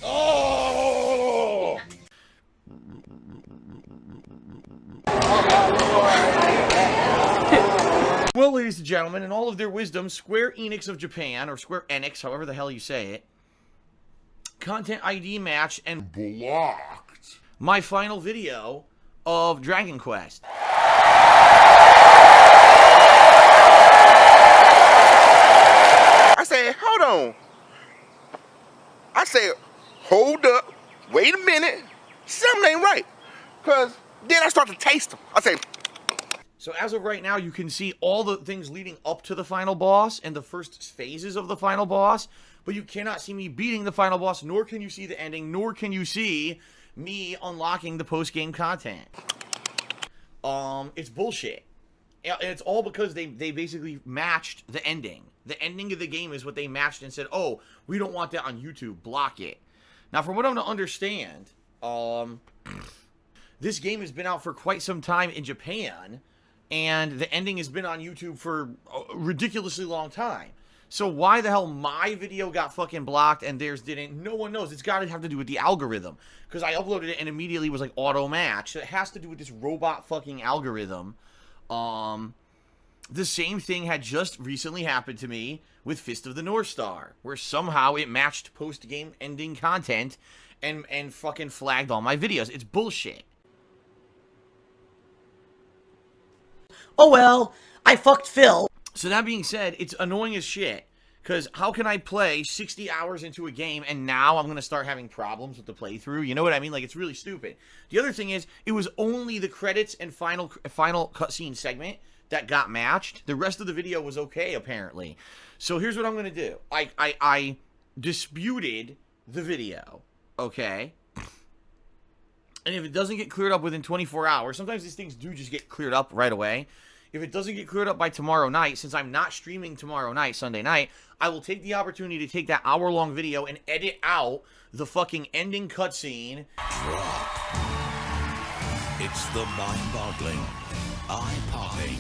Oh! Well, ladies and gentlemen, in all of their wisdom, Square Enix of Japan, or Square Enix, however the hell you say it, Content ID matched and blocked my final video of Dragon Quest. I said, hold on. I said, hold up, wait a minute, something ain't right. Because then I start to taste them. I say, so as of right now, you can see all the things leading up to the final boss and the first phases of the final boss, but you cannot see me beating the final boss, nor can you see the ending, nor can you see me unlocking the post-game content. It's bullshit. It's all because they basically matched the ending. The ending of the game is what they matched and said, oh, we don't want that on YouTube, block it. Now, from what I'm to understand, this game has been out for quite some time in Japan, and the ending has been on YouTube for a ridiculously long time. So why the hell my video got fucking blocked and theirs didn't, no one knows. It's got to have to do with the algorithm. Because I uploaded it and immediately was like auto match. So it has to do with this robot fucking algorithm. The same thing had just recently happened to me with Fist of the North Star, where somehow it matched post-game ending content and fucking flagged all my videos. It's bullshit. Oh well, I fucked Phil. So that being said, it's annoying as shit. Because how can I play 60 hours into a game and now I'm going to start having problems with the playthrough? You know what I mean? Like, it's really stupid. The other thing is, it was only the credits and final cutscene segment that got matched. The rest of the video was okay, apparently. So here's what I'm going to do. I disputed the video, okay? And if it doesn't get cleared up within 24 hours, sometimes these things do just get cleared up right away. If it doesn't get cleared up by tomorrow night, since I'm not streaming tomorrow night, Sunday night, I will take the opportunity to take that hour-long video and edit out the fucking ending cutscene. It's the mind-boggling, eye-popping,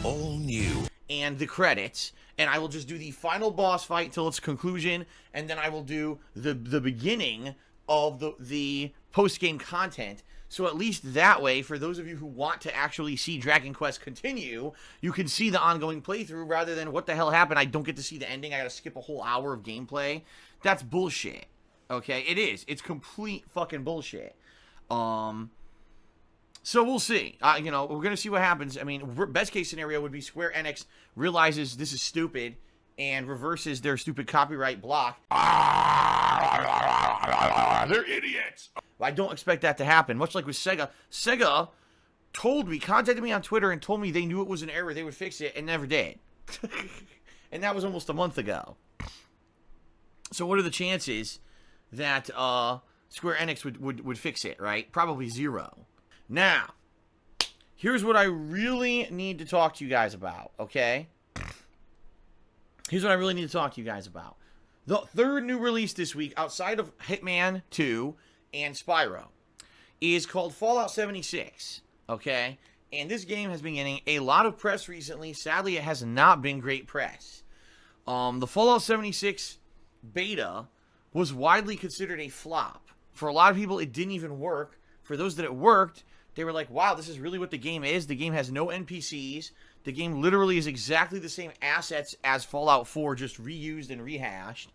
all-new, and the credits, and I will just do the final boss fight till its conclusion, and then I will do the beginning of the post-game content. So at least that way, for those of you who want to actually see Dragon Quest continue, you can see the ongoing playthrough rather than what the hell happened, I don't get to see the ending, I gotta skip a whole hour of gameplay. That's bullshit. Okay? It is. It's complete fucking bullshit. So we'll see. You know, we're gonna see what happens. I mean, best case scenario would be Square Enix realizes this is stupid and reverses their stupid copyright block. they're idiots. I don't expect that to happen. Much like with Sega. Sega contacted me on Twitter and told me they knew it was an error, they would fix it, and never did. And that was almost a month ago. So what are the chances that Square Enix would fix it, right? Probably zero. Now, here's what I really need to talk to you guys about, okay? Here's what I really need to talk to you guys about. The third new release this week, outside of Hitman 2 and Spyro, is called Fallout 76, okay? And this game has been getting a lot of press recently. Sadly, it has not been great press. The Fallout 76 beta was widely considered a flop. For a lot of people, it didn't even work. For those that it worked, they were like, wow, this is really what the game is. The game has no NPCs. The game literally is exactly the same assets as Fallout 4, just reused and rehashed.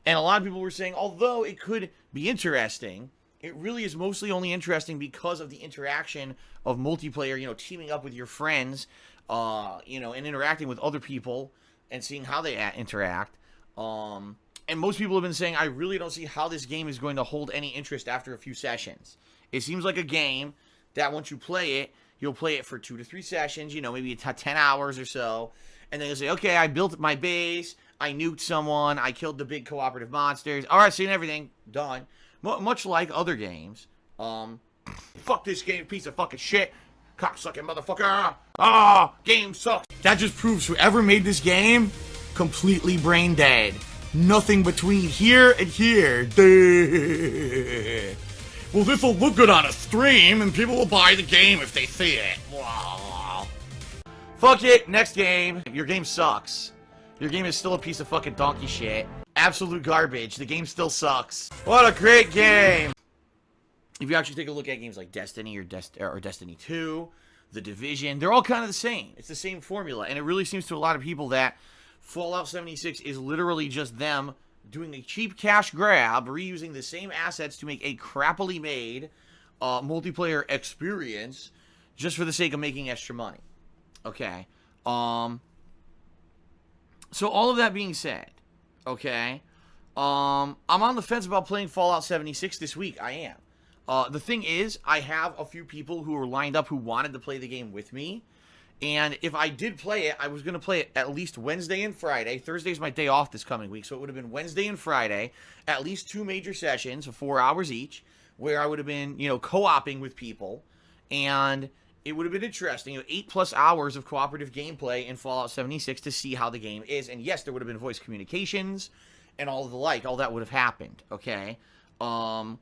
And a lot of people were saying, although it could be interesting, it really is mostly only interesting because of the interaction of multiplayer, you know, teaming up with your friends, you know, and interacting with other people and seeing how they interact. And most people have been saying, I really don't see how this game is going to hold any interest after a few sessions. It seems like a game that once you play it, you'll play it for 2 to 3 sessions, you know, maybe 10 hours or so. And then you'll say, okay, I built my base, I nuked someone, I killed the big cooperative monsters. All right, seen everything, done. Much like other games. Fuck this game, piece of fucking shit. Cocksucking motherfucker. Game sucks. That just proves whoever made this game, completely brain dead. Nothing between here and here. Well, this will look good on a stream, and people will buy the game if they see it. Fuck it, next game. Your game sucks. Your game is still a piece of fucking donkey shit. Absolute garbage. The game still sucks. What a great game. If you actually take a look at games like Destiny or Destiny 2, The Division, they're all kind of the same. It's the same formula, and it really seems to a lot of people that Fallout 76 is literally just them doing a cheap cash grab, reusing the same assets to make a crappily made multiplayer experience just for the sake of making extra money. Okay. So all of that being said, okay, I'm on the fence about playing Fallout 76 this week. I am. The thing is, I have a few people who are lined up who wanted to play the game with me. And if I did play it, I was going to play it at least Wednesday and Friday. Thursday's my day off this coming week, so it would have been Wednesday and Friday, at least 2 major sessions of 4 hours each, where I would have been, co-oping with people. And it would have been interesting, 8+ hours of cooperative gameplay in Fallout 76 to see how the game is. And yes, there would have been voice communications and all of the like. All that would have happened, okay? But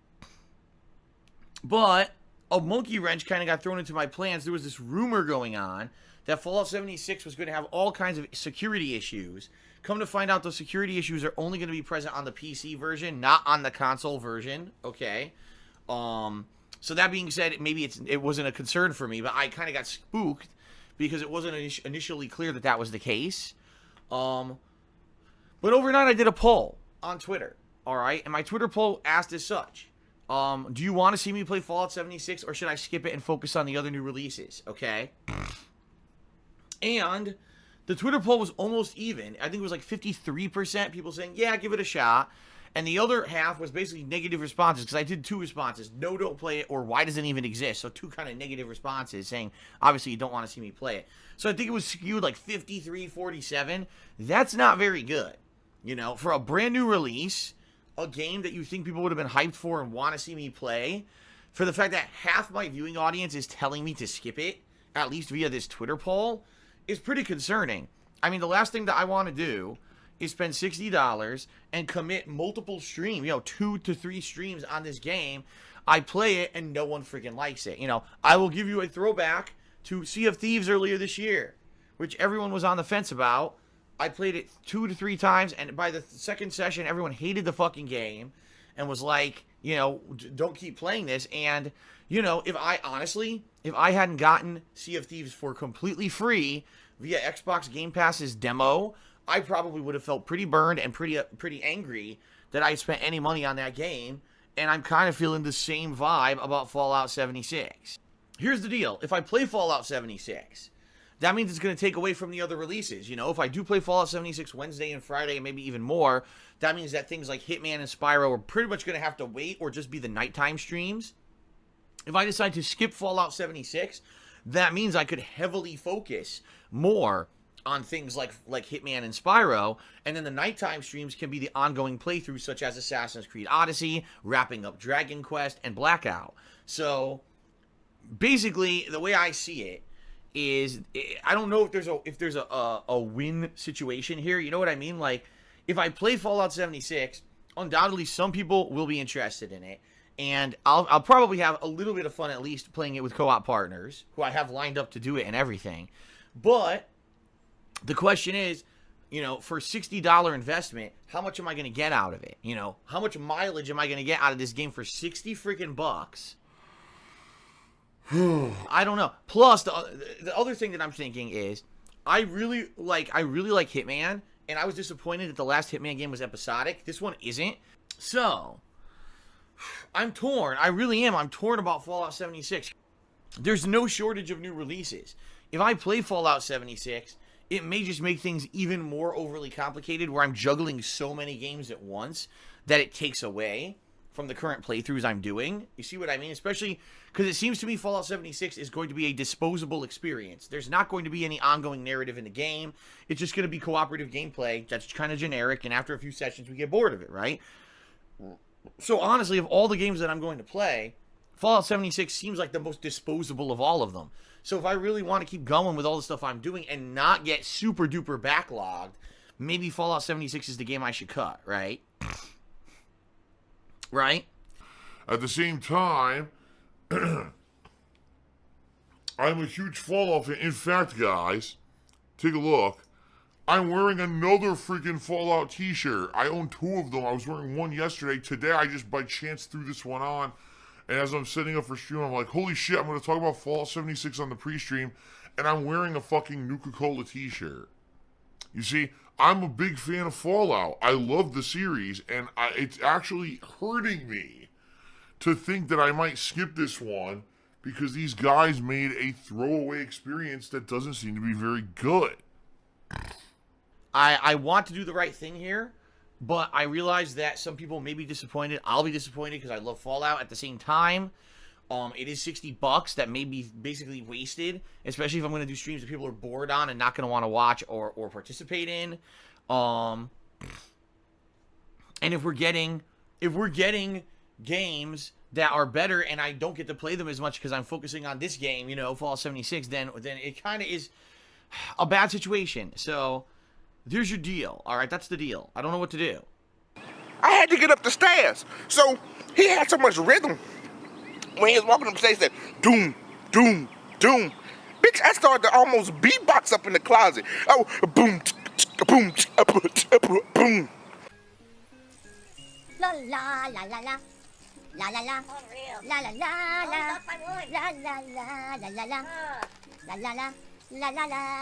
a monkey wrench kind of got thrown into my plans. There was this rumor going on that Fallout 76 was going to have all kinds of security issues. Come to find out, those security issues are only going to be present on the PC version, not on the console version, okay? So that being said, maybe it wasn't a concern for me, but I kind of got spooked because it wasn't initially clear that that was the case. But overnight, I did a poll on Twitter, all right? And my Twitter poll asked as such. Do you want to see me play Fallout 76, or should I skip it and focus on the other new releases, okay? And the Twitter poll was almost even. I think it was like 53% people saying, yeah, give it a shot. And the other half was basically negative responses, because I did 2 responses. No, don't play it, or why does it even exist? So 2 kind of negative responses saying, obviously, you don't want to see me play it. So I think it was skewed like 53-47. That's not very good. For a brand new release, a game that you think people would have been hyped for and want to see me play, for the fact that half my viewing audience is telling me to skip it, at least via this Twitter poll, is pretty concerning. I mean, the last thing that I want to do is spend $60 and commit multiple streams, 2 to 3 streams on this game. I play it and no one freaking likes it. I will give you a throwback to Sea of Thieves earlier this year, which everyone was on the fence about. I played it 2 to 3 times, and by the second session, everyone hated the fucking game and was like, don't keep playing this. And, if I hadn't gotten Sea of Thieves for completely free via Xbox Game Pass's demo, I probably would have felt pretty burned and pretty angry that I spent any money on that game. And I'm kind of feeling the same vibe about Fallout 76. Here's the deal. If I play Fallout 76, that means it's going to take away from the other releases. If I do play Fallout 76 Wednesday and Friday and maybe even more, that means that things like Hitman and Spyro are pretty much going to have to wait or just be the nighttime streams. If I decide to skip Fallout 76, that means I could heavily focus more on things like Hitman and Spyro, and then the nighttime streams can be the ongoing playthroughs such as Assassin's Creed Odyssey, wrapping up Dragon Quest, and Blackout. So, basically, the way I see it is, I don't know if there's a win situation here. You know what I mean? Like, if I play Fallout 76, undoubtedly some people will be interested in it, and I'll probably have a little bit of fun at least playing it with co-op partners who I have lined up to do it and everything. But the question is, for $60 investment, how much am I going to get out of it? How much mileage am I going to get out of this game for 60 freaking bucks? I don't know. Plus, the other thing that I'm thinking is, I really like Hitman, and I was disappointed that the last Hitman game was episodic. This one isn't. So, I'm torn. I really am. I'm torn about Fallout 76. There's no shortage of new releases. If I play Fallout 76, it may just make things even more overly complicated, where I'm juggling so many games at once that it takes away from the current playthroughs I'm doing. You see what I mean? Especially because it seems to me Fallout 76 is going to be a disposable experience. There's not going to be any ongoing narrative in the game. It's just going to be cooperative gameplay that's kind of generic, and after a few sessions we get bored of it, right? So honestly, of all the games that I'm going to play, Fallout 76 seems like the most disposable of all of them. So if I really want to keep going with all the stuff I'm doing and not get super duper backlogged, maybe Fallout 76 is the game I should cut, right? Right? At the same time, I'm a huge Fallout fan. In fact, guys, take a look. I'm wearing another freaking Fallout t-shirt. I own 2 of them. I was wearing one yesterday. Today, I just by chance threw this one on. And as I'm setting up for stream, I'm like, holy shit, I'm going to talk about Fallout 76 on the pre-stream. And I'm wearing a fucking Nuka-Cola t-shirt. You see, I'm a big fan of Fallout. I love the series. And it's actually hurting me to think that I might skip this one because these guys made a throwaway experience that doesn't seem to be very good. I want to do the right thing here, but I realize that some people may be disappointed. I'll be disappointed because I love Fallout. At the same time, it is $60 that may be basically wasted, especially if I'm going to do streams that people are bored on and not going to want to watch or participate in. And if we're getting games that are better and I don't get to play them as much because I'm focusing on this game, you know, Fallout 76, then it kind of is a bad situation. So there's your deal. All right, that's the deal. I don't know what to do. I had to get up the stairs. So he had so much rhythm. When he was walking up the stairs, he said, doom, doom, doom. Bitch, I started to almost beatbox up in the closet. Oh, boom, boom, boom. La la la la la. La la la. La la la la. La la la la la la. La la la. La la la. La la la.